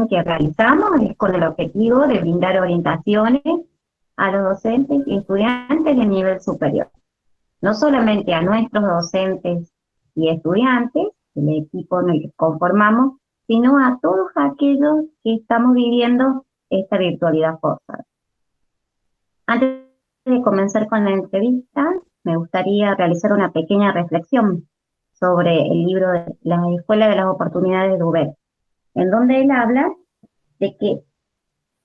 que realizamos es con el objetivo de brindar orientaciones a los docentes y estudiantes de nivel superior. No solamente a nuestros docentes y estudiantes, el equipo en el que conformamos, sino a todos aquellos que estamos viviendo esta virtualidad forzada. Antes de comenzar con la entrevista, me gustaría realizar una pequeña reflexión sobre el libro de La Escuela de las Oportunidades de Ubel, en donde él habla de que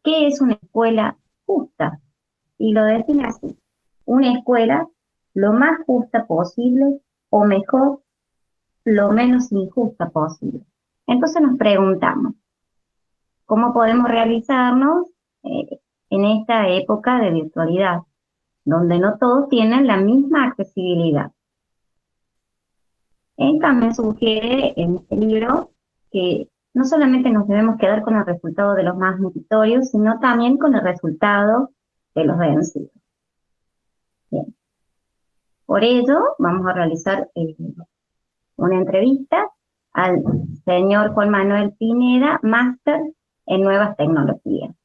¿qué es una escuela justa? Y lo define así: una escuela lo más justa posible, o mejor, lo menos injusta posible. Entonces nos preguntamos, ¿cómo podemos realizarnos en esta época de virtualidad, donde no todos tienen la misma accesibilidad? Él también sugiere en este libro que no solamente nos debemos quedar con el resultado de los más meritorios, sino también con el resultado de los vencidos. Bien. Por ello, vamos a realizar una entrevista al señor Juan Manuel Pineda, máster en nuevas tecnologías.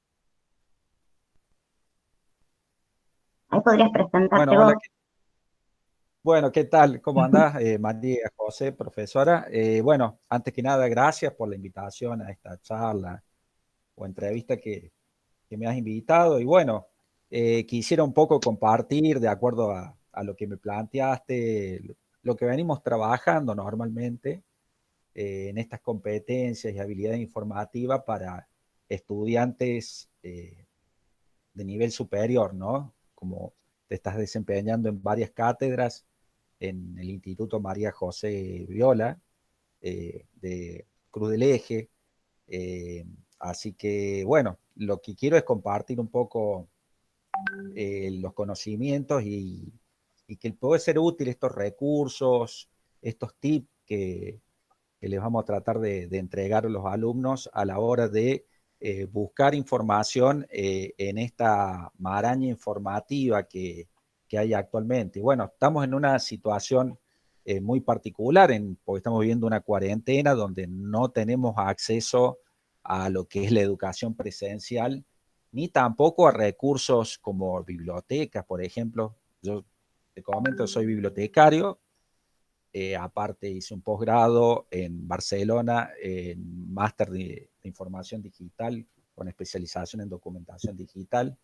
Ahí podrías presentarte Bueno, vos. bueno, ¿qué tal? ¿Cómo andás? María José, profesora. Bueno, antes que nada, gracias por la invitación a esta charla o entrevista que me has invitado. Y bueno, quisiera un poco compartir, de acuerdo a lo que me planteaste, lo que venimos trabajando normalmente en estas competencias y habilidades informativas para estudiantes de nivel superior, ¿no? Como te estás desempeñando en varias cátedras en el Instituto María José Viola de Cruz del Eje. Eh, Así que, bueno, lo que quiero es compartir un poco los conocimientos y que puede ser útil estos recursos, estos tips que les vamos a tratar de entregar a los alumnos a la hora de buscar información en esta maraña informativa que hay actualmente. Y bueno, estamos en una situación muy particular porque estamos viviendo una cuarentena donde no tenemos acceso a lo que es la educación presencial, ni tampoco a recursos como bibliotecas, por ejemplo. Yo te comento, soy bibliotecario. Aparte hice un posgrado en Barcelona, en máster de información digital con especialización en documentación digital.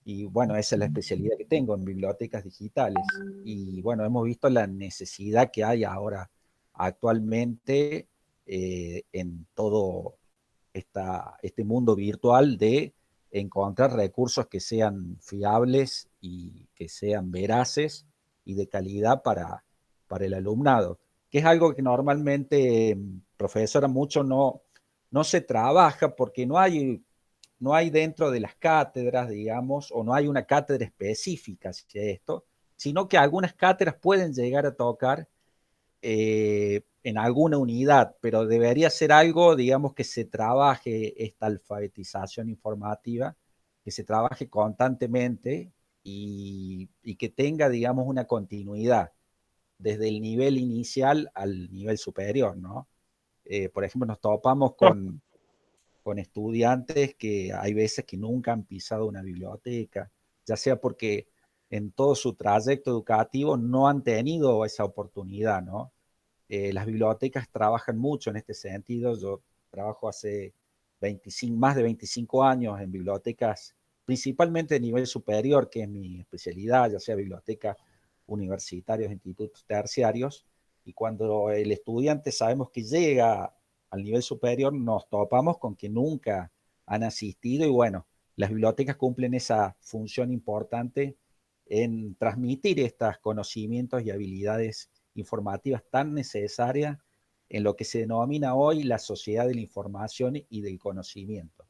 Y bueno, esa es la especialidad que tengo en bibliotecas digitales. Y bueno, hemos visto la necesidad que hay ahora actualmente en todo este mundo virtual de encontrar recursos que sean fiables y que sean veraces y de calidad para el alumnado, que es algo que normalmente, profesora, mucho no se trabaja porque no hay dentro de las cátedras, digamos, o no hay una cátedra específica hacia esto, sino que algunas cátedras pueden llegar a tocar en alguna unidad, pero debería ser algo, digamos, que se trabaje esta alfabetización informativa, que se trabaje constantemente y que tenga, digamos, una continuidad desde el nivel inicial al nivel superior, ¿no? Por ejemplo, nos topamos con estudiantes que hay veces que nunca han pisado una biblioteca, ya sea porque en todo su trayecto educativo no han tenido esa oportunidad, ¿no? Las bibliotecas trabajan mucho en este sentido. Yo trabajo hace 25, más de 25 años en bibliotecas, principalmente de nivel superior, que es mi especialidad, ya sea bibliotecas universitarios, institutos terciarios. Y cuando el estudiante sabemos que llega al nivel superior, nos topamos con que nunca han asistido y bueno, las bibliotecas cumplen esa función importante en transmitir estos conocimientos y habilidades informativas tan necesarias en lo que se denomina hoy la sociedad de la información y del conocimiento.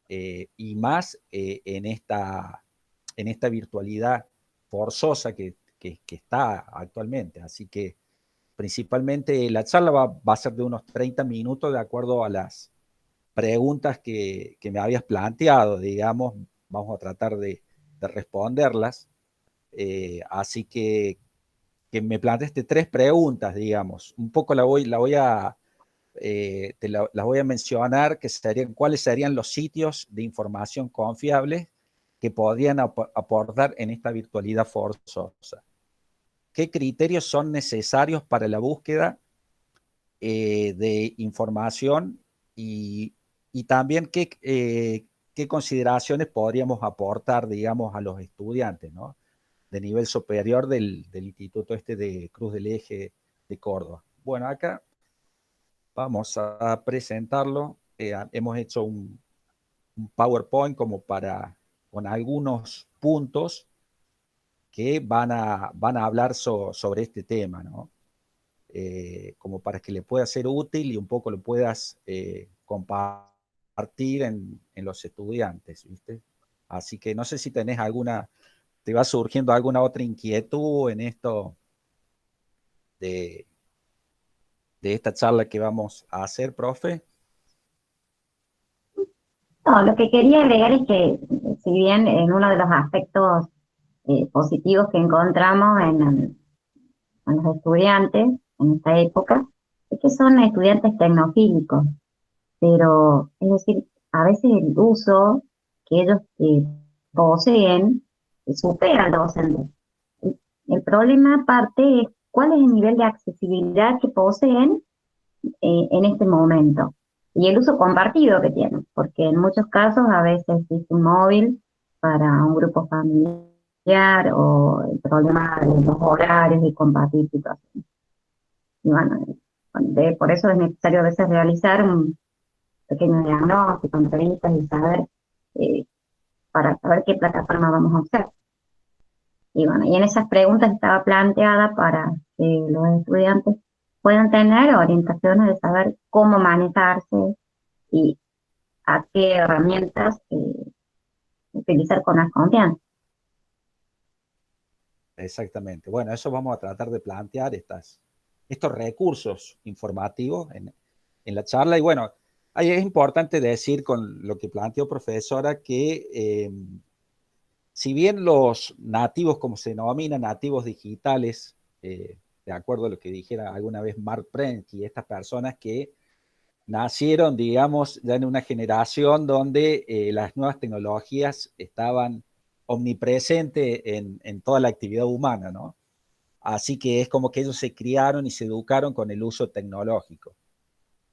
Y más en esta virtualidad forzosa que está actualmente. Así que principalmente la charla va a ser de unos 30 minutos de acuerdo a las preguntas que me habías planteado, digamos, vamos a tratar de responderlas. Así que me planteaste tres preguntas, digamos. Un poco la voy a las voy a mencionar, que serían cuáles serían los sitios de información confiables que podrían aportar en esta virtualidad forzosa. ¿Qué criterios son necesarios para la búsqueda de información y también qué consideraciones podríamos aportar, digamos, a los estudiantes, ¿no? De nivel superior del Instituto de Cruz del Eje de Córdoba? Bueno, acá vamos a presentarlo. Hemos hecho un PowerPoint como con algunos puntos que van a hablar sobre este tema, ¿no? Como para que le pueda ser útil y un poco lo puedas compartir en los estudiantes, ¿viste? Así que no sé si tenés te va surgiendo alguna otra inquietud en esto de, de esta charla que vamos a hacer, profe. No, lo que quería agregar es que, si bien en uno de los aspectos positivos que encontramos en los estudiantes en esta época, es que son estudiantes tecnofílicos, pero es decir, a veces el uso que ellos poseen supera al docente. El problema aparte es cuál es el nivel de accesibilidad que poseen en este momento y el uso compartido que tienen, porque en muchos casos a veces existe un móvil para un grupo familiar o el problema de los horarios y compartir situaciones. Y bueno, por eso es necesario a veces realizar un pequeño diagnóstico, entrevistas y saber eh, para saber qué plataforma vamos a usar. Y bueno, y en esas preguntas estaba planteada para que los estudiantes puedan tener orientaciones de saber cómo manejarse y a qué herramientas utilizar con más confianza. Exactamente. Bueno, eso vamos a tratar de plantear estos recursos informativos en la charla. Y bueno, ahí es importante decir con lo que planteó profesora que si bien los nativos, como se denomina, nativos digitales, de acuerdo a lo que dijera alguna vez Mark Prensky, estas personas que nacieron, digamos, ya en una generación donde las nuevas tecnologías estaban omnipresentes en toda la actividad humana, ¿no? Así que es como que ellos se criaron y se educaron con el uso tecnológico.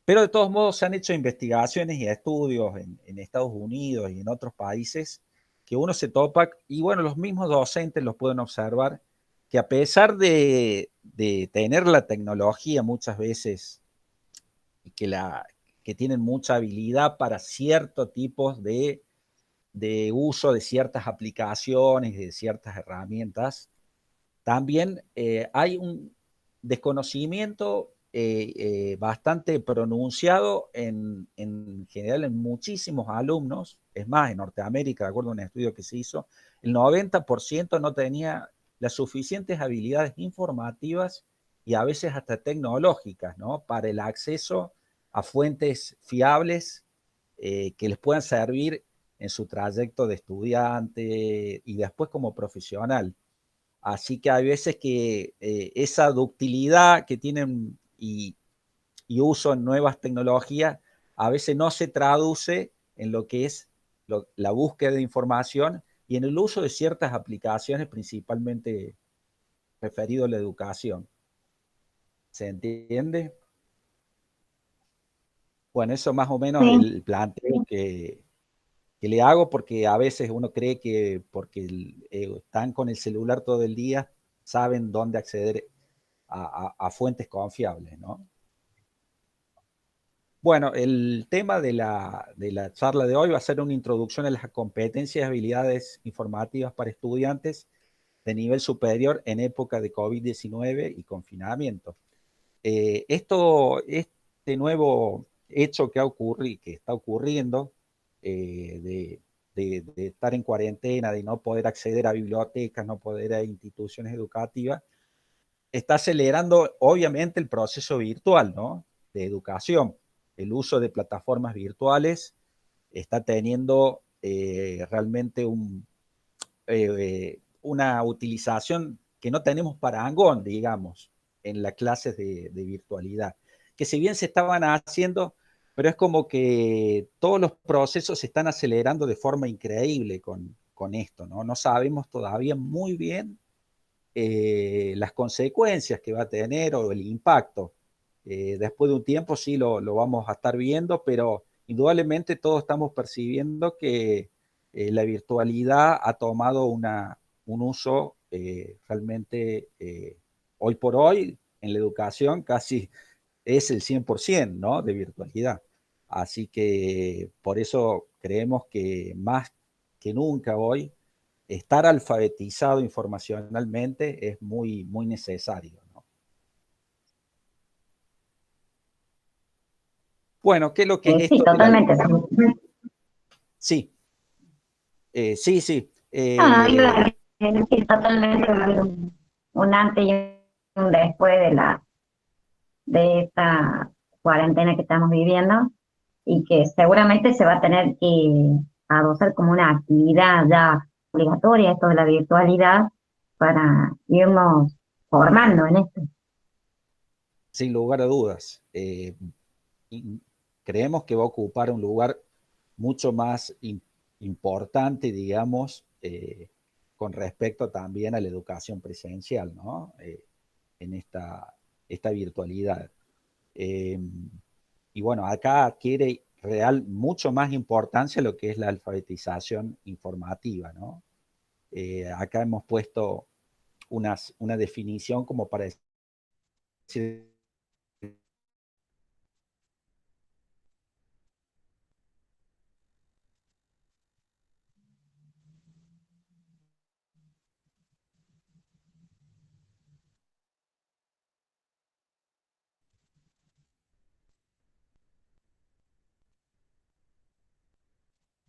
Pero de todos modos se han hecho investigaciones y estudios en Estados Unidos y en otros países que uno se topa, y bueno, los mismos docentes los pueden observar, que a pesar de tener la tecnología muchas veces y que tienen mucha habilidad para ciertos tipos de uso de ciertas aplicaciones, de ciertas herramientas, también hay un desconocimiento bastante pronunciado en general en muchísimos alumnos. Es más, en Norteamérica, de acuerdo a un estudio que se hizo, el 90% no tenía las suficientes habilidades informativas y a veces hasta tecnológicas, ¿no? Para el acceso a fuentes fiables que les puedan servir en su trayecto de estudiante y después como profesional. Así que hay veces que esa ductilidad que tienen y uso en nuevas tecnologías a veces no se traduce en lo que es la búsqueda de información y en el uso de ciertas aplicaciones, principalmente referido a la educación. ¿Se entiende? Bueno, eso más o menos Sí, el planteo que le hago, porque a veces uno cree que porque están con el celular todo el día, saben dónde acceder a fuentes confiables, ¿no? Bueno, el tema de la charla de hoy va a ser una introducción a las competencias y habilidades informativas para estudiantes de nivel superior en época de COVID-19 y confinamiento. Este nuevo hecho que está ocurriendo, de estar en cuarentena, de no poder acceder a bibliotecas, no poder a instituciones educativas, está acelerando obviamente el proceso virtual, ¿no? De educación. El uso de plataformas virtuales está teniendo realmente una utilización que no tenemos parangón, digamos, en las clases de virtualidad. que si bien se estaban haciendo, pero es como que todos los procesos se están acelerando de forma increíble con esto, ¿no? No sabemos todavía muy bien las consecuencias que va a tener o el impacto. Después de un tiempo sí lo vamos a estar viendo, pero indudablemente todos estamos percibiendo que la virtualidad ha tomado un uso realmente hoy por hoy en la educación casi es el 100%, ¿no? De virtualidad. Así que por eso creemos que más que nunca hoy estar alfabetizado informacionalmente es muy, muy necesario, ¿no? Bueno, ¿qué es lo que es Sí, esto de la... totalmente. Sí, sí, sí. No, iba a decir totalmente un antes y un después de esta cuarentena que estamos viviendo y que seguramente se va a tener que adoptar como una actividad ya obligatoria esto de la virtualidad para irnos formando en esto. Sin lugar a dudas. Creemos que va a ocupar un lugar mucho más importante, digamos, con respecto también a la educación presencial, ¿no? En esta virtualidad. Eh, y bueno, acá adquiere real mucho más importancia lo que es la alfabetización informativa, ¿no? Acá hemos puesto una definición como para decir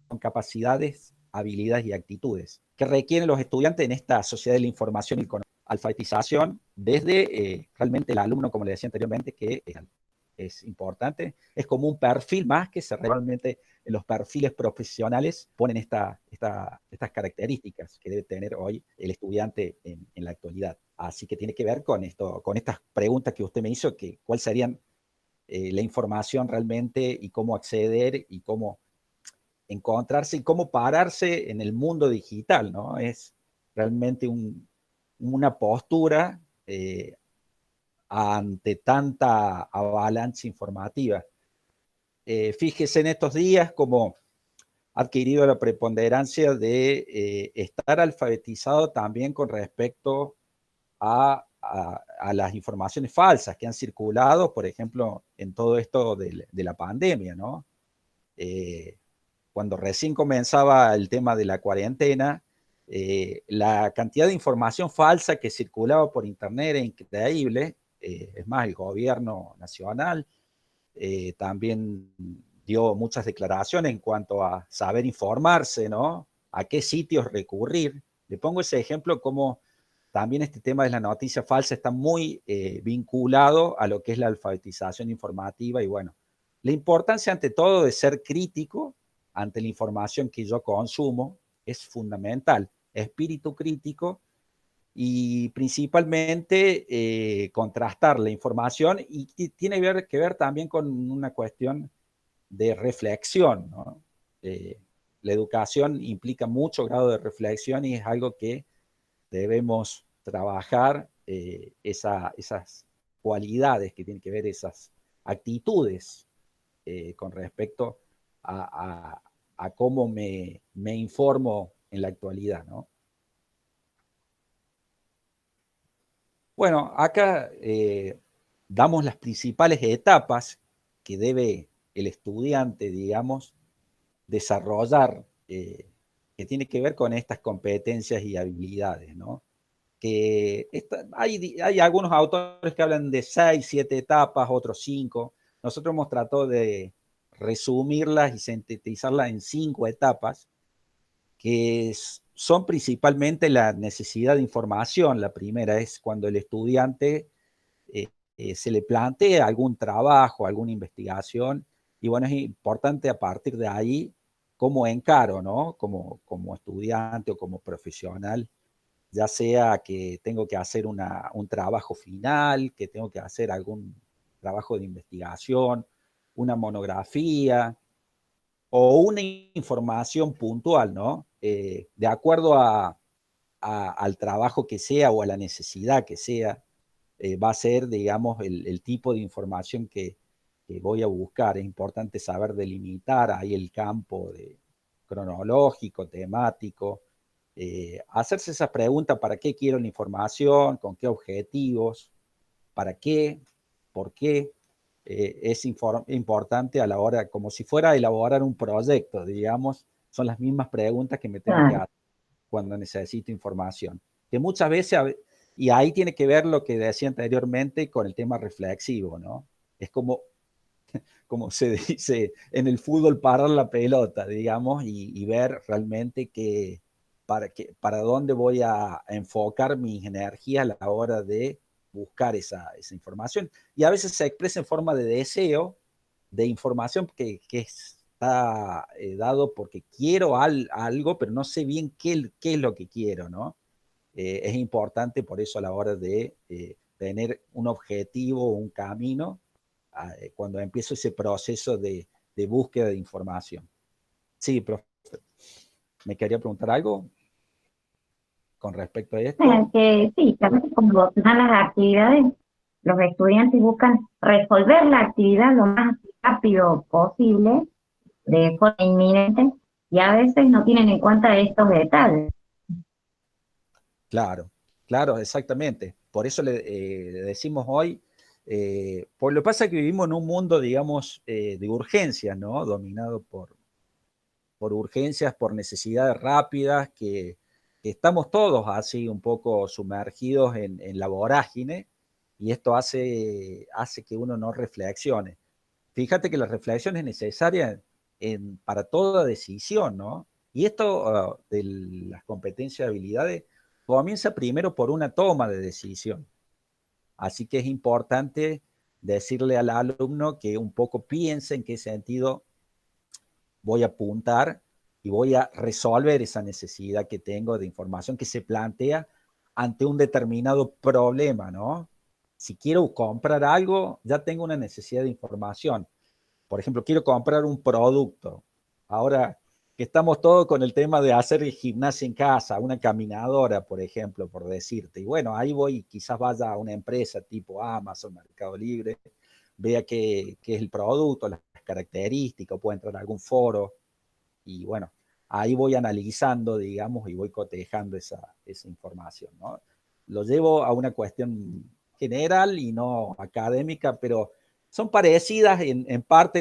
con capacidades, habilidades y actitudes que requieren los estudiantes en esta sociedad de la información y con alfabetización desde realmente el alumno, como le decía anteriormente, que es importante, es como un perfil más que se realmente en los perfiles profesionales ponen estas características que debe tener hoy el estudiante en la actualidad. Así que tiene que ver con esto, con estas preguntas que usted me hizo, que cuál serían la información realmente y cómo acceder y cómo encontrarse y cómo pararse en el mundo digital, ¿no? Es realmente una postura ante tanta avalancha informativa. Fíjese en estos días cómo ha adquirido la preponderancia de estar alfabetizado también con respecto a las informaciones falsas que han circulado, por ejemplo, en todo esto de la pandemia, ¿no? Eh, Cuando recién comenzaba el tema de la cuarentena, la cantidad de información falsa que circulaba por internet era increíble. Es más, el gobierno nacional también dio muchas declaraciones en cuanto a saber informarse, ¿no? A qué sitios recurrir. Le pongo ese ejemplo como también este tema de la noticia falsa está muy vinculado a lo que es la alfabetización informativa y bueno, la importancia ante todo de ser crítico ante la información que yo consumo es fundamental. Espíritu crítico y principalmente contrastar la información y tiene que ver también con una cuestión de reflexión, ¿no? La educación implica mucho grado de reflexión y es algo que debemos trabajar, esas cualidades que tienen que ver, esas actitudes con respecto a, a cómo me informo en la actualidad, ¿no? Bueno, acá damos las principales etapas que debe el estudiante, digamos, desarrollar, que tiene que ver con estas competencias y habilidades, ¿no? Hay algunos autores que hablan de 6, 7 etapas, otros 5. Nosotros hemos tratado de resumirlas y sintetizarlas en 5 etapas que son principalmente la necesidad de información. La primera es cuando el estudiante se le plantea algún trabajo, alguna investigación, y bueno, es importante a partir de ahí cómo encaro, ¿no? Como estudiante o como profesional, ya sea que tengo que hacer un trabajo final, que tengo que hacer algún trabajo de investigación, una monografía o una información puntual, ¿no? De acuerdo al trabajo que sea o a la necesidad que sea, va a ser, digamos, el tipo de información que voy a buscar. Es importante saber delimitar ahí el campo cronológico, temático, hacerse esa pregunta: ¿para qué quiero la información? ¿Con qué objetivos? ¿Para qué? ¿Por qué? Es importante a la hora, como si fuera a elaborar un proyecto, digamos, son las mismas preguntas que me tengo que Claro, hacer cuando necesito información. Que muchas veces, y ahí tiene que ver lo que decía anteriormente con el tema reflexivo, ¿no? Es como se dice en el fútbol, parar la pelota, digamos, y ver realmente para dónde voy a enfocar mis energías a la hora de buscar esa información. Y a veces se expresa en forma de deseo, de información que está dado porque quiero algo, pero no sé bien qué es lo que quiero, ¿no? Es importante por eso a la hora de tener un objetivo, un camino, cuando empiezo ese proceso de búsqueda de información. Sí, profe, ¿me quería preguntar algo con respecto a esto? que sí, que a veces como dan las actividades, los estudiantes buscan resolver la actividad lo más rápido posible, de forma inminente, y a veces no tienen en cuenta estos detalles. Claro, claro, exactamente. Por eso le decimos hoy, por lo que pasa es que vivimos en un mundo, digamos, de urgencias, ¿no? Dominado por urgencias, por necesidades rápidas, que estamos todos así un poco sumergidos en la vorágine, y esto hace que uno no reflexione. Fíjate que la reflexión es necesaria para toda decisión, ¿no? Y esto de las competencias y habilidades comienza primero por una toma de decisión. Así que es importante decirle al alumno que un poco piense en qué sentido voy a apuntar y voy a resolver esa necesidad que tengo de información que se plantea ante un determinado problema, ¿no? Si quiero comprar algo, ya tengo una necesidad de información. Por ejemplo, quiero comprar un producto. Ahora que estamos todos con el tema de hacer gimnasia en casa, una caminadora, por ejemplo, por decirte. Y bueno, ahí voy, quizás vaya a una empresa tipo Amazon, Mercado Libre, vea qué es el producto, las características, puedo entrar a algún foro y bueno, ahí voy analizando, digamos, y voy cotejando esa información, ¿no? Lo llevo a una cuestión general y no académica, pero son parecidas en parte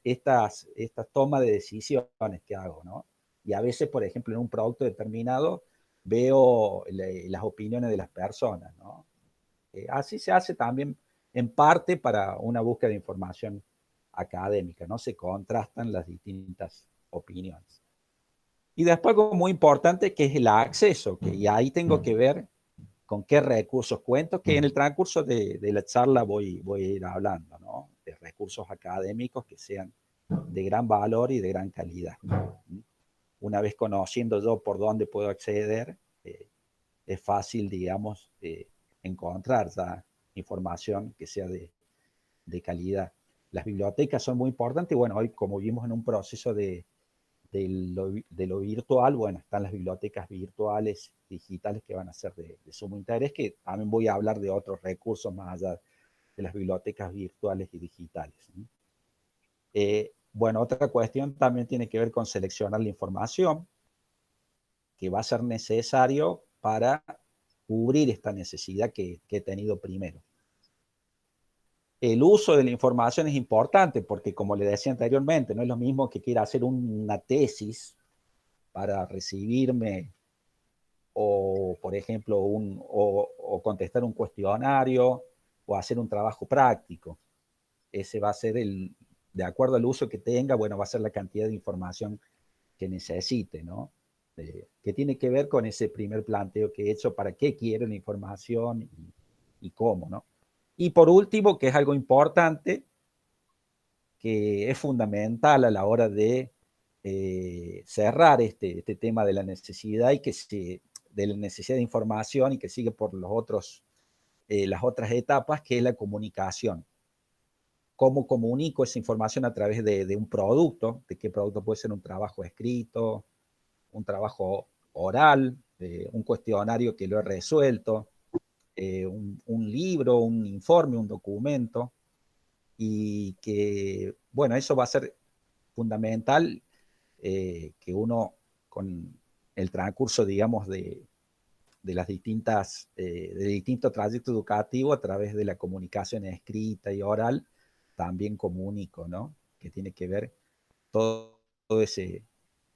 estas tomas de decisiones que hago, ¿no? Y a veces, por ejemplo, en un producto determinado, veo las opiniones de las personas, ¿no? Así se hace también en parte para una búsqueda de información académica, ¿no? Se contrastan las distintas opiniones. Y después algo muy importante que es el acceso, y ahí tengo que ver con qué recursos cuento, que en el transcurso de la charla voy a ir hablando, ¿no? De recursos académicos que sean de gran valor y de gran calidad. Una vez conociendo yo por dónde puedo acceder, es fácil, digamos, encontrar ya información que sea de calidad. Las bibliotecas son muy importantes. Bueno, hoy como vimos en un proceso de lo virtual, bueno, están las bibliotecas virtuales, digitales, que van a ser de sumo interés, que también voy a hablar de otros recursos más allá de las bibliotecas virtuales y digitales. Bueno, otra cuestión también tiene que ver con seleccionar la información que va a ser necesario para cubrir esta necesidad que he tenido primero. El uso de la información es importante porque, como le decía anteriormente, no es lo mismo que quiera hacer una tesis para recibirme o, por ejemplo, o contestar un cuestionario o hacer un trabajo práctico. Ese va a ser de acuerdo al uso que tenga, bueno, va a ser la cantidad de información que necesite, ¿no? Que tiene que ver con ese primer planteo que he hecho: para qué quiero la información y cómo, ¿no? Y por último, que es algo importante, que es fundamental a la hora de cerrar este tema de la necesidad de la necesidad de información, y que sigue por las otras etapas, que es la comunicación. cómo comunico esa información a través de un producto, de qué producto puede ser un trabajo escrito, un trabajo oral, un cuestionario que lo he resuelto, un libro, un informe, un documento, y que, bueno, eso va a ser fundamental que uno con el transcurso, digamos, de las distintas, de distintos trayectos educativos a través de la comunicación escrita y oral, también comunico, ¿no? Que tiene que ver todo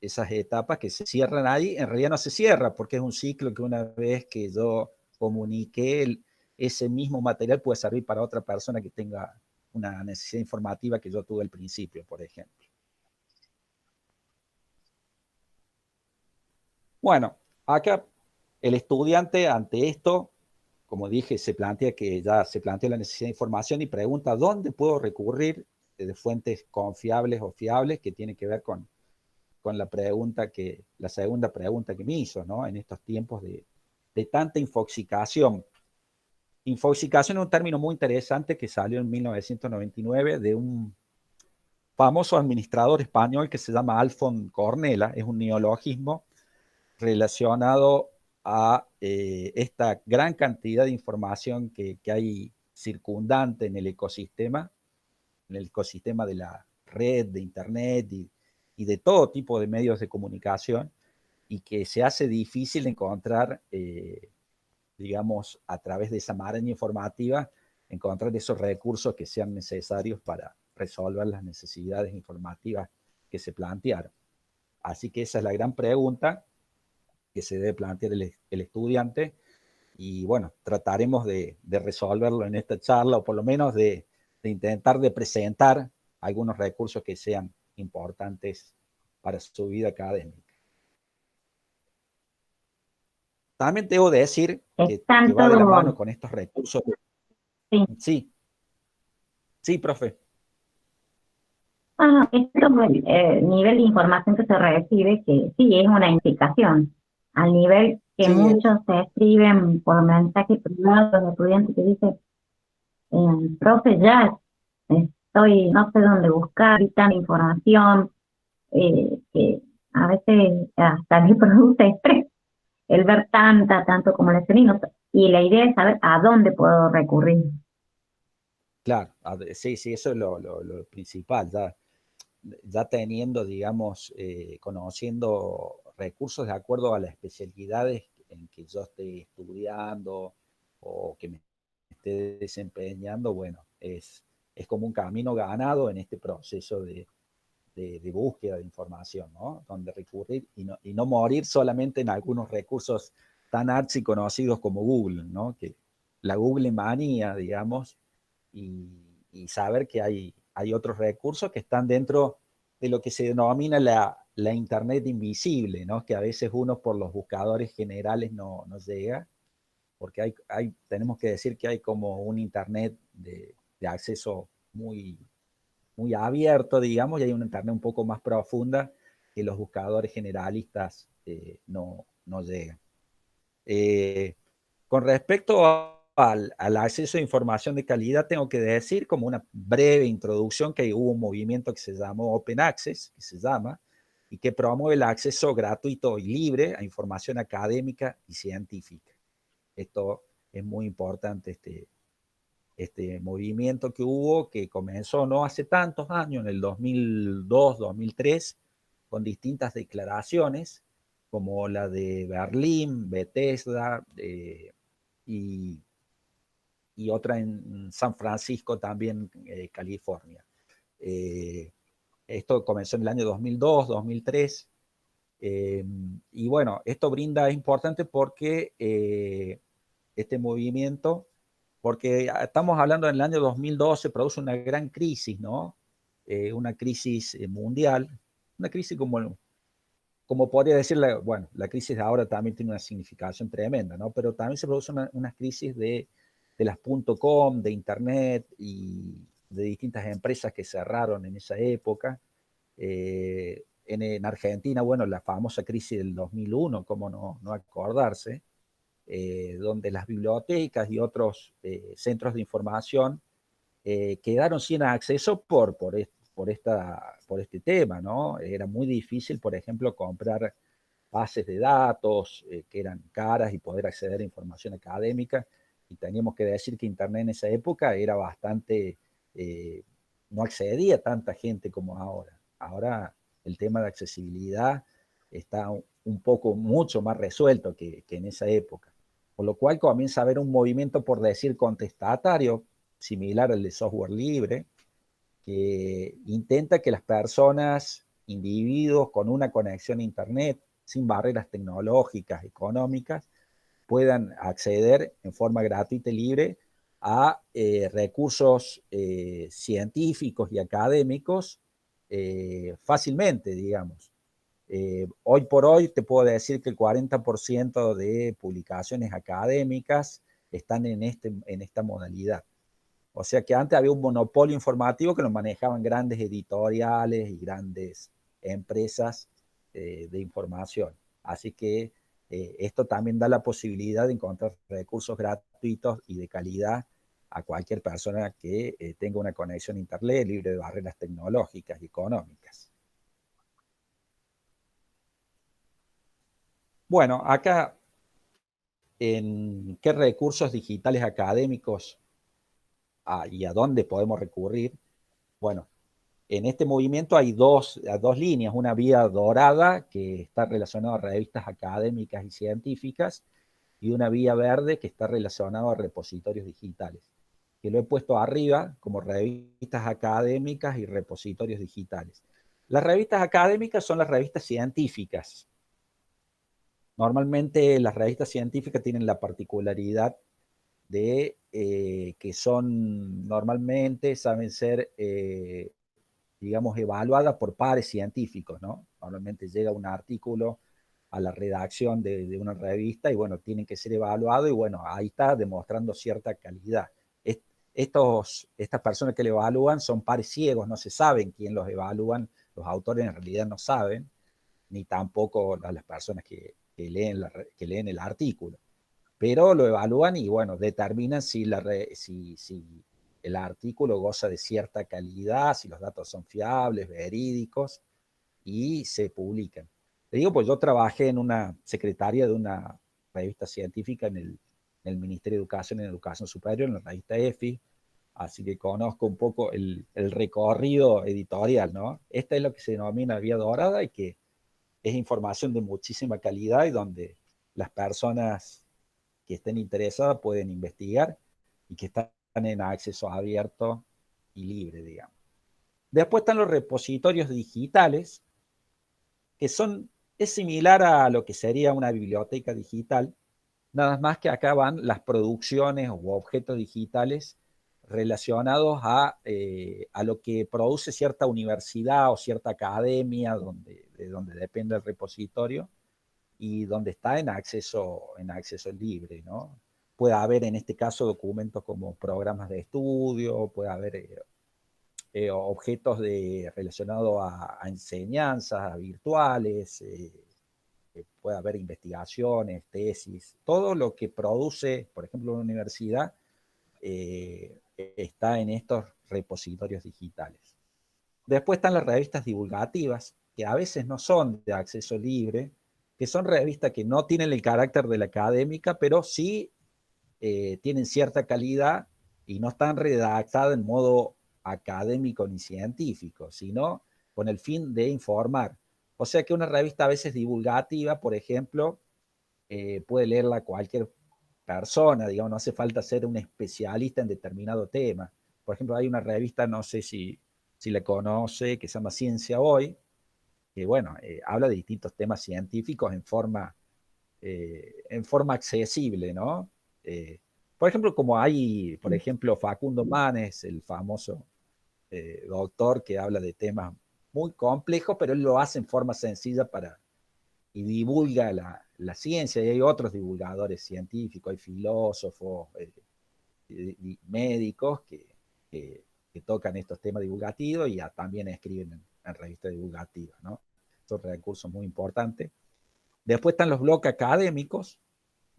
esas etapas que se cierran ahí, en realidad no se cierra, porque es un ciclo que una vez que yo comuniqué, ese mismo material puede servir para otra persona que tenga una necesidad informativa que yo tuve al principio, por ejemplo. Bueno, acá el estudiante ante esto, como dije, se plantea que ya se plantea la necesidad de información y pregunta dónde puedo recurrir de fuentes confiables o fiables que tiene que ver con la pregunta la segunda pregunta que me hizo, ¿no? En estos tiempos de tanta infoxicación. Infoxicación es un término muy interesante que salió en 1999 de un famoso administrador español que se llama Alfon Cornela, es un neologismo relacionado a esta gran cantidad de información que hay circundante en el ecosistema de la red, de Internet y de todo tipo de medios de comunicación, y que se hace difícil encontrar, digamos, a través de esa maraña informativa, encontrar esos recursos que sean necesarios para resolver las necesidades informativas que se plantearon. Así que esa es la gran pregunta que se debe plantear el estudiante, y bueno, trataremos de resolverlo en esta charla, o por lo menos de intentar de presentar algunos recursos que sean importantes para su vida académica. También debo decir que Están va de la mano todos, con estos recursos. sí. Sí, sí, profe. Esto es el nivel de información que se recibe, que sí es una indicación, al nivel que Sí, muchos se escriben por mensaje privado, los estudiantes que dicen, profe, ya estoy, no sé dónde buscar, y tanta información, que a veces hasta me produce estrés el ver tanto como la y, y la idea es saber a dónde puedo recurrir. claro, sí, sí, eso es lo principal, ya teniendo, digamos, conociendo recursos de acuerdo a las especialidades en que yo esté estudiando o que me esté desempeñando, bueno, es como un camino ganado en este proceso de búsqueda de información, ¿no? Donde recurrir y no morir solamente en algunos recursos tan archi conocidos como Google, ¿no? Que la Google manía, digamos, y saber que hay otros recursos que están dentro de lo que se denomina la Internet invisible, ¿no? Que a veces uno por los buscadores generales no llega, porque tenemos que decir que hay como un Internet de acceso muy abierto, digamos, y hay una Internet un poco más profunda que los buscadores generalistas no llegan. Eh, con respecto al acceso a información de calidad, tengo que decir como una breve introducción que hubo un movimiento que se llamó Open Access, que se llama, y que promueve el acceso gratuito y libre a información académica y científica. Esto es muy importante, este movimiento que hubo, que comenzó no hace tantos años, en el 2002, 2003, con distintas declaraciones, como la de Berlín, Bethesda, y, y otra en San Francisco, también California. Eh, Esto comenzó en el año 2002, 2003, y bueno, esto es importante porque este movimiento, porque estamos hablando del año 2012, produce una gran crisis, ¿no? Una crisis mundial, una crisis como podría decir, bueno, la crisis de ahora también tiene una significación tremenda, ¿no? Pero también se produce una crisis de las .com, de Internet y de distintas empresas que cerraron en esa época. En Argentina, bueno, la famosa crisis del 2001, cómo no acordarse, donde las bibliotecas y otros centros de información quedaron sin acceso por este tema, ¿no? Era muy difícil, por ejemplo, comprar bases de datos que eran caras y poder acceder a información académica. Y teníamos que decir que Internet en esa época era bastante, no accedía a tanta gente como ahora. Ahora el tema de accesibilidad está un poco, mucho más resuelto que en esa época. Por lo cual comienza a haber un movimiento, por decir, contestatario, similar al de software libre, que intenta que las personas, individuos con una conexión a Internet, sin barreras tecnológicas, económicas, puedan acceder en forma gratuita y libre a recursos científicos y académicos fácilmente, digamos. Hoy por hoy te puedo decir que el 40% de publicaciones académicas están en esta modalidad. O sea que antes había un monopolio informativo que lo manejaban grandes editoriales y grandes empresas de información. Así que esto también da la posibilidad de encontrar recursos gratuitos y de calidad a cualquier persona que tenga una conexión a Internet libre de barreras tecnológicas y económicas. Bueno, acá en qué recursos digitales académicos y a dónde podemos recurrir. Bueno, en este movimiento hay dos líneas, una vía dorada que está relacionada a revistas académicas y científicas y una vía verde que está relacionada a repositorios digitales, que lo he puesto arriba como revistas académicas y repositorios digitales. Las revistas académicas son las revistas científicas. Normalmente las revistas científicas tienen la particularidad de que son normalmente, saben ser digamos, evaluada por pares científicos, ¿no? Normalmente llega un artículo a la redacción de una revista y bueno, tienen que ser evaluados y bueno, ahí está demostrando cierta calidad. Estas personas que le evalúan son pares ciegos, no se saben quién los evalúan, los autores en realidad no saben, ni tampoco las personas que leen el artículo, pero lo evalúan y bueno, determinan si el artículo goza de cierta calidad, si los datos son fiables, verídicos, y se publican. Te digo, pues yo trabajé en una secretaria de una revista científica en el Ministerio de Educación y Educación Superior, en la revista EFI, así que conozco un poco el recorrido editorial, ¿no? Esta es lo que se denomina vía dorada y que es información de muchísima calidad y donde las personas que estén interesadas pueden investigar y que están en acceso abierto y libre, digamos. Después están los repositorios digitales, que es similar a lo que sería una biblioteca digital, nada más que acá van las producciones o objetos digitales relacionados a lo que produce cierta universidad o cierta academia de donde depende el repositorio y donde está en acceso libre, ¿no? Puede haber en este caso documentos como programas de estudio, puede haber objetos relacionados a enseñanzas virtuales, puede haber investigaciones, tesis, todo lo que produce, por ejemplo, una universidad está en estos repositorios digitales. Después están las revistas divulgativas, que a veces no son de acceso libre, que son revistas que no tienen el carácter de la académica, pero sí tienen cierta calidad y no están redactadas en modo académico ni científico, sino con el fin de informar. O sea que una revista a veces divulgativa, por ejemplo, puede leerla cualquier persona, digamos, no hace falta ser un especialista en determinado tema. Por ejemplo, hay una revista, no sé si la conoce, que se llama Ciencia Hoy, que bueno, habla de distintos temas científicos en forma accesible, ¿no? Eh, por ejemplo, como hay, por ejemplo, Facundo Manes, el famoso doctor que habla de temas muy complejos, pero él lo hace en forma sencilla y divulga la ciencia, y hay otros divulgadores científicos, hay filósofos, médicos que tocan estos temas divulgativos y también escriben en revistas divulgativas, ¿no? Son recursos muy importantes. Después están los bloques académicos.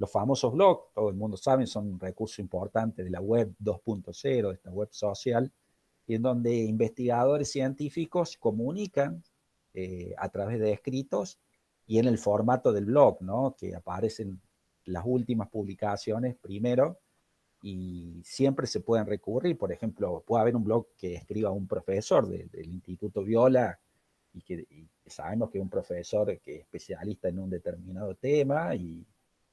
los famosos blogs, todo el mundo sabe, son un recurso importante de la web 2.0, de esta web social, y en donde investigadores científicos comunican a través de escritos y en el formato del blog, ¿no? Que aparecen las últimas publicaciones primero y siempre se pueden recurrir. Por ejemplo, puede haber un blog que escriba un profesor del Instituto Viola y que sabemos que es un profesor que es especialista en un determinado tema y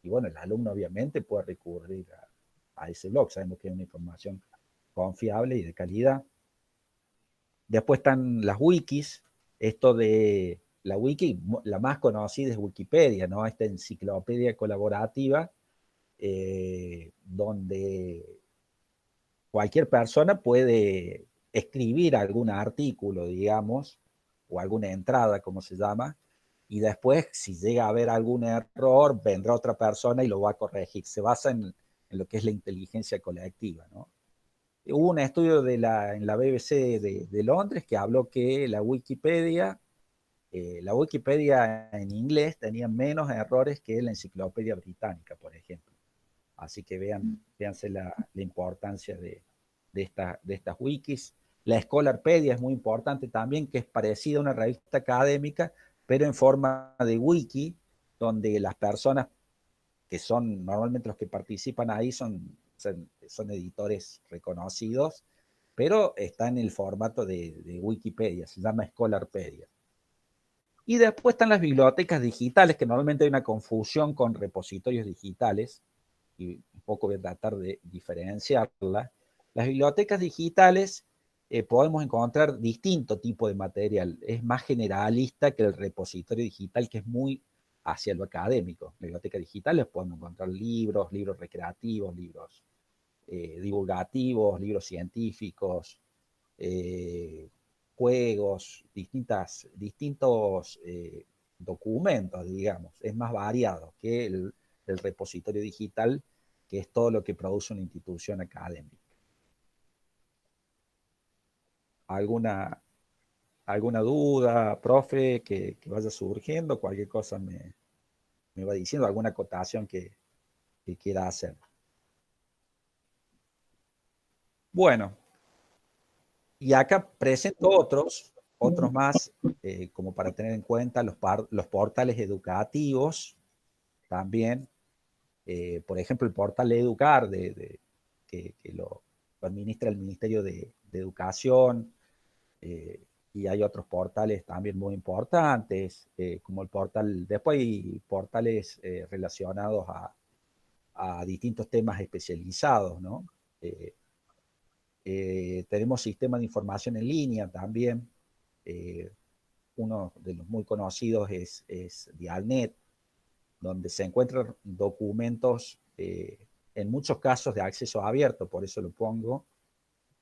bueno, el alumno obviamente puede recurrir a ese blog. Sabemos que es una información confiable y de calidad. Después están las wikis. Esto de la wiki, la más conocida es Wikipedia, ¿no? Esta enciclopedia colaborativa donde cualquier persona puede escribir algún artículo, digamos, o alguna entrada, como se llama, y después, si llega a haber algún error, vendrá otra persona y lo va a corregir. Se basa en lo que es la inteligencia colectiva, ¿no? Hubo un estudio en la BBC de Londres que habló que la Wikipedia en inglés tenía menos errores que la enciclopedia británica, por ejemplo. Así que véanse la importancia de estas wikis. La Scholarpedia es muy importante también, que es parecida a una revista académica, pero en forma de wiki, donde las personas que son normalmente los que participan ahí son editores reconocidos, pero está en el formato de Wikipedia, se llama Scholarpedia. Y después están las bibliotecas digitales, que normalmente hay una confusión con repositorios digitales, y un poco voy a tratar de diferenciarla. Las bibliotecas digitales podemos encontrar distinto tipo de material. Es más generalista que el repositorio digital, que es muy hacia lo académico. En bibliotecas digitales podemos encontrar libros, libros recreativos, libros divulgativos, libros científicos, juegos, distintos documentos, digamos. Es más variado que el repositorio digital, que es todo lo que produce una institución académica. ¿Alguna duda, profe, que vaya surgiendo? Cualquier cosa me va diciendo, alguna acotación que quiera hacer. Bueno, y acá presento otros más, como para tener en cuenta los portales educativos también. Por ejemplo, el portal Educar, que lo administra el Ministerio de Educación, y hay otros portales también muy importantes, como el portal, después hay portales relacionados a distintos temas especializados, ¿no? Tenemos sistemas de información en línea también. Uno de los muy conocidos es Dialnet, donde se encuentran documentos, en muchos casos de acceso abierto, por eso lo pongo,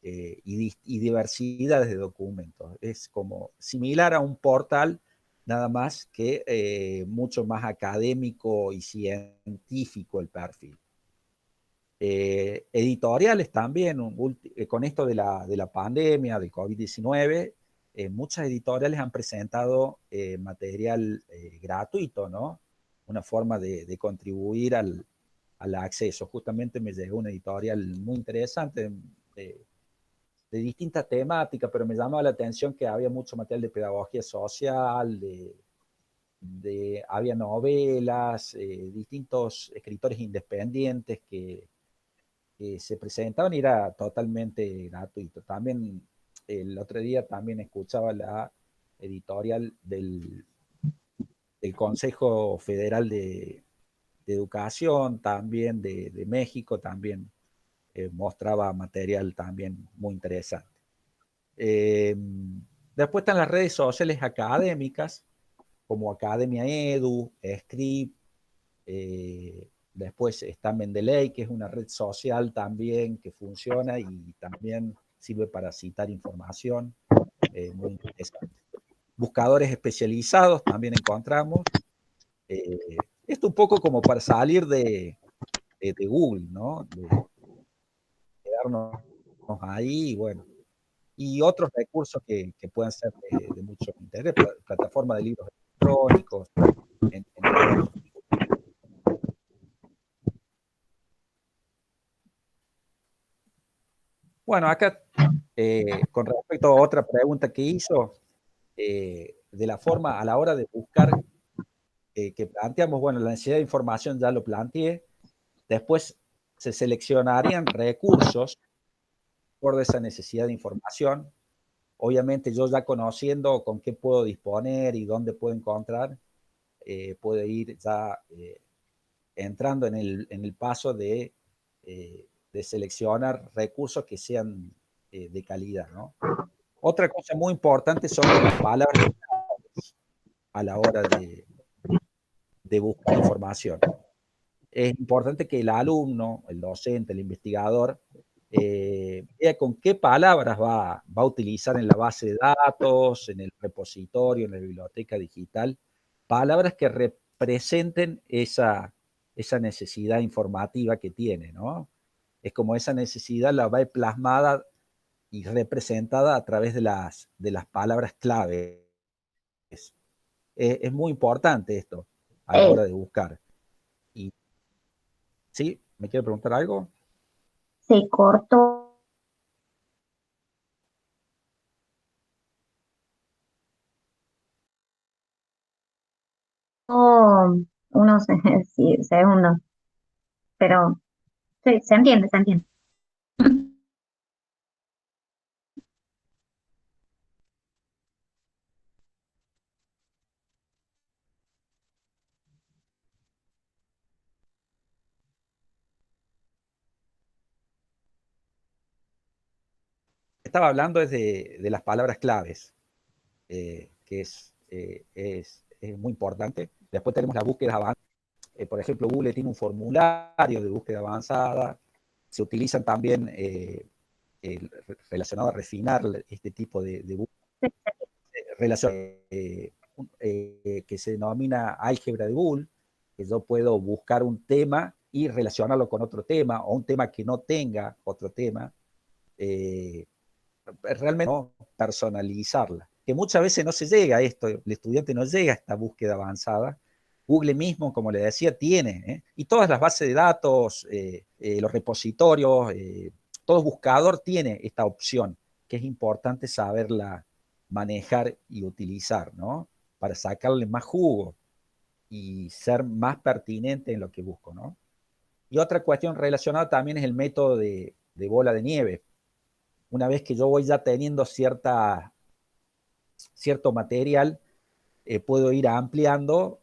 y diversidades de documentos. Es como similar a un portal, nada más que mucho más académico y científico el perfil. Editoriales también, con esto de la pandemia, del COVID-19, muchas editoriales han presentado material gratuito, ¿no? Una forma de contribuir al acceso. Justamente me llegó una editorial muy interesante de distintas temáticas, pero me llamaba la atención que había mucho material de pedagogía social, había novelas, distintos escritores independientes que se presentaban y era totalmente gratuito. También el otro día también escuchaba la editorial del Consejo Federal de Educación, también de México, también mostraba material también muy interesante. Después están las redes sociales académicas, como Academia Edu, Script, después está Mendeley, que es una red social también que funciona y también sirve para citar información, muy interesante. Buscadores especializados también encontramos. Esto un poco como para salir de Google, ¿no? De quedarnos ahí, y bueno. Y otros recursos que puedan ser de mucho interés, plataforma de libros electrónicos, entre otros. bueno, acá, con respecto a otra pregunta que hizo, de la forma a la hora de buscar, que planteamos, bueno, la necesidad de información ya lo planteé, después se seleccionarían recursos por esa necesidad de información. Obviamente yo ya conociendo con qué puedo disponer y dónde puedo encontrar, puedo ir ya entrando en el paso de seleccionar recursos que sean de calidad, ¿no? Otra cosa muy importante son las palabras a la hora de buscar información. Es importante que el alumno, el docente, el investigador, vea con qué palabras va a utilizar en la base de datos, en el repositorio, en la biblioteca digital, palabras que representen esa necesidad informativa que tiene, ¿no? Es como esa necesidad la va a plasmada y representada a través de las palabras clave. Es muy importante esto a la Eh, hora de buscar. Y sí, ¿me quiere preguntar algo? Se cortó unos sí, segundos, pero sí, se entiende, se entiende. Estaba hablando es de las palabras claves, que es muy importante. Después tenemos la búsqueda avanzada. Por ejemplo, Google tiene un formulario de búsqueda avanzada. Se utilizan también relacionado a refinar este tipo de búsqueda relación, que se denomina álgebra de Boole, que yo puedo buscar un tema y relacionarlo con otro tema, o un tema que no tenga otro tema. Eh, Realmente no personalizarla, que muchas veces no se llega a esto, el estudiante no llega a esta búsqueda avanzada. Google mismo, como le decía, tiene, y todas las bases de datos, los repositorios, todo buscador tiene esta opción, que es importante saberla manejar y utilizar, ¿no? Para sacarle más jugo y ser más pertinente en lo que busco, ¿no? Y otra cuestión relacionada también es el método de bola de nieve. Una vez que yo voy ya teniendo cierto material, puedo ir ampliando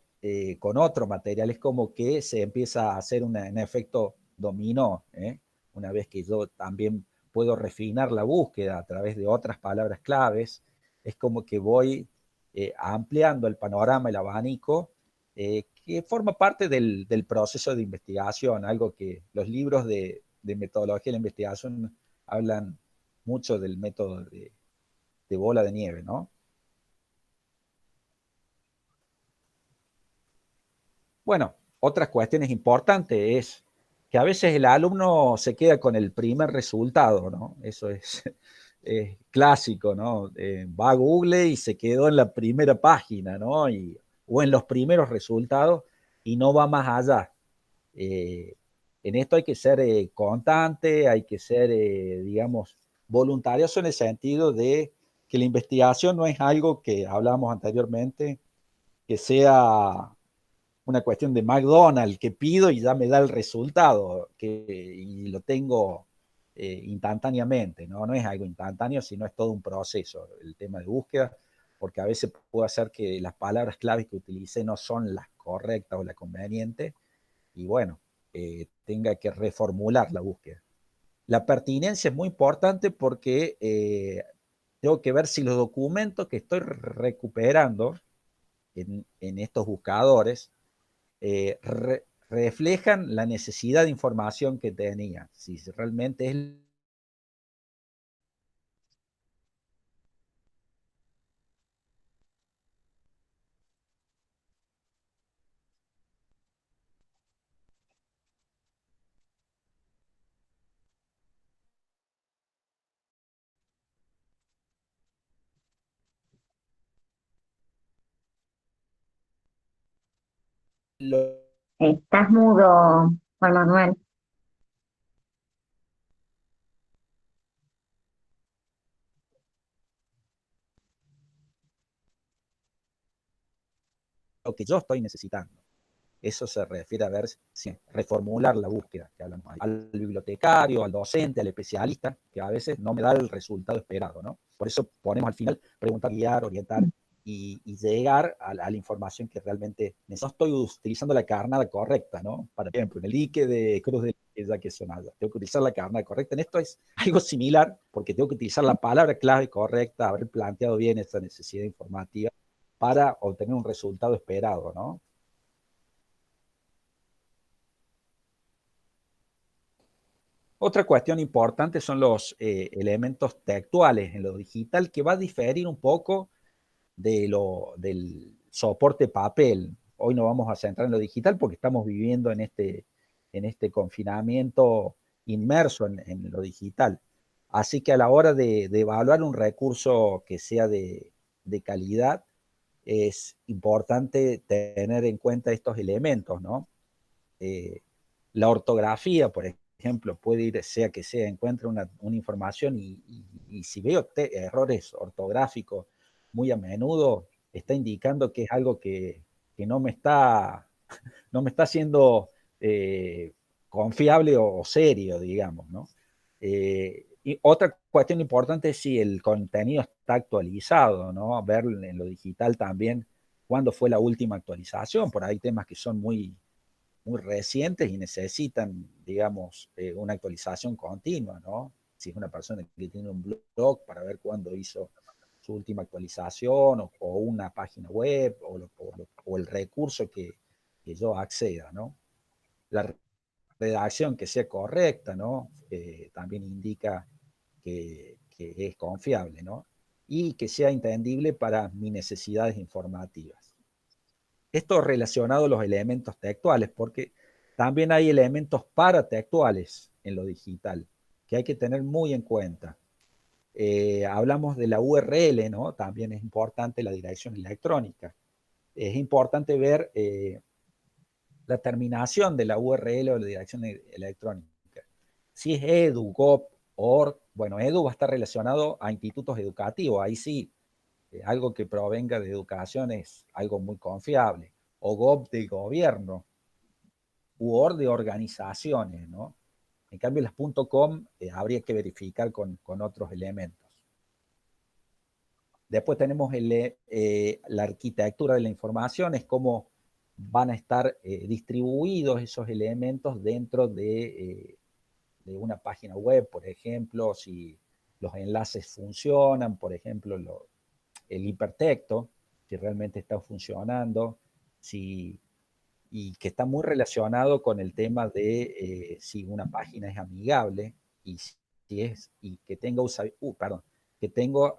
con otro material. Es como que se empieza a hacer un efecto dominó, ¿eh? Una vez que yo también puedo refinar la búsqueda a través de otras palabras claves, es como que voy ampliando el panorama, el abanico, que forma parte del proceso de investigación, algo que los libros de metodología de la investigación hablan mucho del método de bola de nieve, ¿no? Bueno, otras cuestiones importantes es que a veces el alumno se queda con el primer resultado, ¿no? Eso es, es clásico, ¿no? Va a Google y se quedó en la primera página, ¿no? O en los primeros resultados y no va más allá. Eh, en esto hay que ser constante, hay que ser, digamos, voluntarioso en el sentido de que la investigación no es algo que hablamos anteriormente, que sea una cuestión de McDonald's, que pido y ya me da el resultado, y lo tengo instantáneamente, ¿no? No es algo instantáneo, sino es todo un proceso, el tema de búsqueda, porque a veces puede ser que las palabras claves que utilicé no son las correctas o las convenientes, y bueno, tenga que reformular la búsqueda. La pertinencia es muy importante porque tengo que ver si los documentos que estoy recuperando en estos buscadores reflejan la necesidad de información que tenía. Si realmente es lo, Estás mudo, Juan Manuel. lo que yo estoy necesitando. Eso se refiere a ver, sí, reformular la búsqueda que hablamos ahí. Al bibliotecario, al docente, al especialista, que a veces no me da el resultado esperado, ¿no? Por eso ponemos al final preguntar, guiar, orientar y llegar a la información que realmente necesito. No estoy utilizando la carnada correcta, ¿no? Por ejemplo, en el Ike de Cruz de ya que son allá. Tengo que utilizar la carnada correcta. En esto es algo similar, porque tengo que utilizar la palabra clave correcta, haber planteado bien esa necesidad informativa para obtener un resultado esperado, ¿no? Otra cuestión importante son los elementos textuales en lo digital, que va a diferir un poco del soporte papel. Hoy no vamos a centrar en lo digital porque estamos viviendo en este confinamiento inmerso en lo digital. Así que a la hora de evaluar un recurso que sea de calidad, es importante tener en cuenta estos elementos, ¿no? Eh, la ortografía, por ejemplo, puede ir, sea que sea, encuentre una información y si veo errores ortográficos muy a menudo, está indicando que es algo que no me está siendo confiable o serio, digamos, ¿no? Y otra cuestión importante es si el contenido está actualizado, ¿no? Ver en lo digital también cuándo fue la última actualización. Por ahí hay temas que son muy recientes y necesitan, digamos, una actualización continua, ¿no? Si es una persona que tiene un blog para ver cuándo hizo su última actualización o una página web o el recurso que yo acceda, ¿no? La redacción que sea correcta, ¿no? También indica que es confiable, ¿no? Y que sea entendible para mis necesidades informativas. Esto relacionado a los elementos textuales, porque también hay elementos paratextuales en lo digital que hay que tener muy en cuenta. Hablamos de la URL, ¿no? También es importante la dirección electrónica. Es importante ver la terminación de la URL o la dirección electrónica. Si es edu, gov, org, bueno, edu va a estar relacionado a institutos educativos, ahí sí, algo que provenga de educación es algo muy confiable, o gov de gobierno, u org de organizaciones, ¿no? En cambio, las .com habría que verificar con otros elementos. Después tenemos la arquitectura de la información, es cómo van a estar distribuidos esos elementos dentro de una página web, por ejemplo, si los enlaces funcionan, por ejemplo, el hipertexto, si realmente está funcionando, si, y que está muy relacionado con el tema de si una página es amigable y si es y que tenga perdón, que tenga